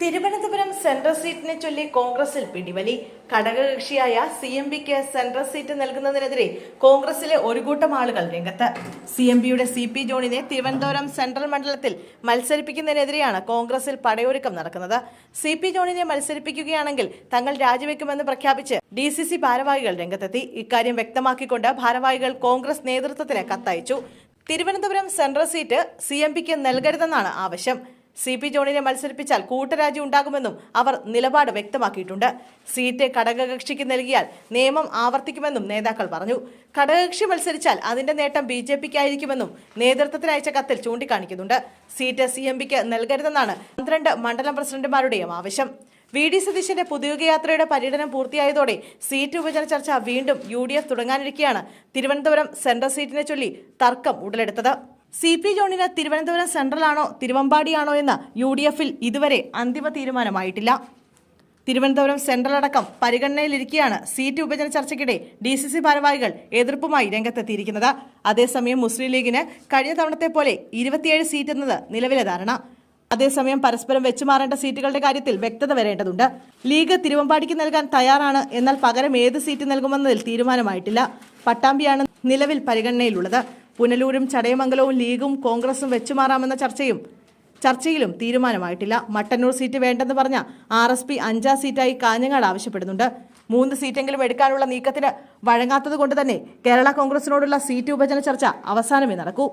Thiruvananthapuram central സീറ്റിനെ ചൊല്ലി കോൺഗ്രസിൽ പിടിവലി. ഘടകകക്ഷിയായ CMPക്ക് central seat നൽകുന്നതിനെതിരെ കോൺഗ്രസിലെ ഒരു കൂട്ടം ആളുകൾ രംഗത്ത്. CMPയുടെ CP ജോണിനെ തിരുവനന്തപുരം സെൻട്രൽ മണ്ഡലത്തിൽ മത്സരിപ്പിക്കുന്നതിനെതിരെയാണ് കോൺഗ്രസിൽ പടയൊരുക്കം നടക്കുന്നത്. CP ജോണിനെ മത്സരിപ്പിക്കുകയാണെങ്കിൽ തങ്ങൾ രാജിവെക്കുമെന്ന് പ്രഖ്യാപിച്ച് DCC ഭാരവാഹികൾ രംഗത്തെത്തി. ഇക്കാര്യം വ്യക്തമാക്കിക്കൊണ്ട് ഭാരവാഹികൾ കോൺഗ്രസ് നേതൃത്വത്തിന് കത്തയച്ചു. തിരുവനന്തപുരം സെൻട്രൽ സീറ്റ് CMPക്ക് നൽകരുതെന്നാണ് ആവശ്യം. CP ജോണിനെ മത്സരിപ്പിച്ചാൽ കൂട്ടരാജി ഉണ്ടാകുമെന്നും അവർ നിലപാട് വ്യക്തമാക്കിയിട്ടുണ്ട്. സീറ്റ് ഘടകകക്ഷിക്ക് നൽകിയാൽ നിയമം ആവർത്തിക്കുമെന്നും നേതാക്കൾ പറഞ്ഞു. ഘടകകക്ഷി മത്സരിച്ചാൽ അതിന്റെ നേട്ടം BJPക്കായിരിക്കുമെന്നും നേതൃത്വത്തിന് അയച്ച കത്തിൽ ചൂണ്ടിക്കാണിക്കുന്നുണ്ട്. സീറ്റ് CMPക്ക് നൽകരുതെന്നാണ് 12 മണ്ഡലം പ്രസിഡന്റുമാരുടെയും ആവശ്യം. VD സതീശന്റെ പുതുയുഗയാത്രയുടെ പര്യടനം പൂർത്തിയായതോടെ സീറ്റ് വിഭജന ചർച്ച വീണ്ടും UDF തുടങ്ങാനിരിക്കെയാണ് തിരുവനന്തപുരം സെൻട്രൽ സീറ്റിനെ ചൊല്ലി തർക്കം ഉടലെടുത്തത്. CP ജോണിന് തിരുവനന്തപുരം സെൻട്രൽ ആണോ തിരുവമ്പാടിയാണോ എന്ന് UDFൽ ഇതുവരെ അന്തിമ തീരുമാനമായിട്ടില്ല. തിരുവനന്തപുരം സെൻട്രൽ അടക്കം പരിഗണനയിലിരിക്കെയാണ് സീറ്റ് വിഭജന ചർച്ചയ്ക്കിടെ DCC ഭാരവാഹികൾ എതിർപ്പുമായി രംഗത്തെത്തിയിരിക്കുന്നത്. അതേസമയം മുസ്ലിം ലീഗിന് കഴിഞ്ഞ തവണത്തെ പോലെ 27 സീറ്റ് എന്നത് നിലവിലെ ധാരണ. അതേസമയം പരസ്പരം വെച്ചുമാറേണ്ട സീറ്റുകളുടെ കാര്യത്തിൽ വ്യക്തത വരേണ്ടതുണ്ട്. ലീഗ് തിരുവമ്പാടിക്ക് നൽകാൻ തയ്യാറാണ്, എന്നാൽ പകരം ഏത് സീറ്റ് നൽകുമെന്നതിൽ തീരുമാനമായിട്ടില്ല. പട്ടാമ്പിയാണ് നിലവിൽ പരിഗണനയിലുള്ളത്. പുനലൂരും ചടയമംഗലവും ലീഗും കോൺഗ്രസും വെച്ചുമാറാമെന്ന ചർച്ചയിലും തീരുമാനമായിട്ടില്ല. മട്ടന്നൂർ സീറ്റ് വേണ്ടെന്ന് പറഞ്ഞ RSP 5 സീറ്റായി കാഞ്ഞങ്ങാട് ആവശ്യപ്പെടുന്നുണ്ട്. 3 സീറ്റെങ്കിലും എടുക്കാനുള്ള നീക്കത്തിന് വഴങ്ങാത്തത് കൊണ്ട് തന്നെ കേരള കോൺഗ്രസിനോടുള്ള സീറ്റ് വിഭജന ചർച്ച അവസാനമേ നടക്കൂ.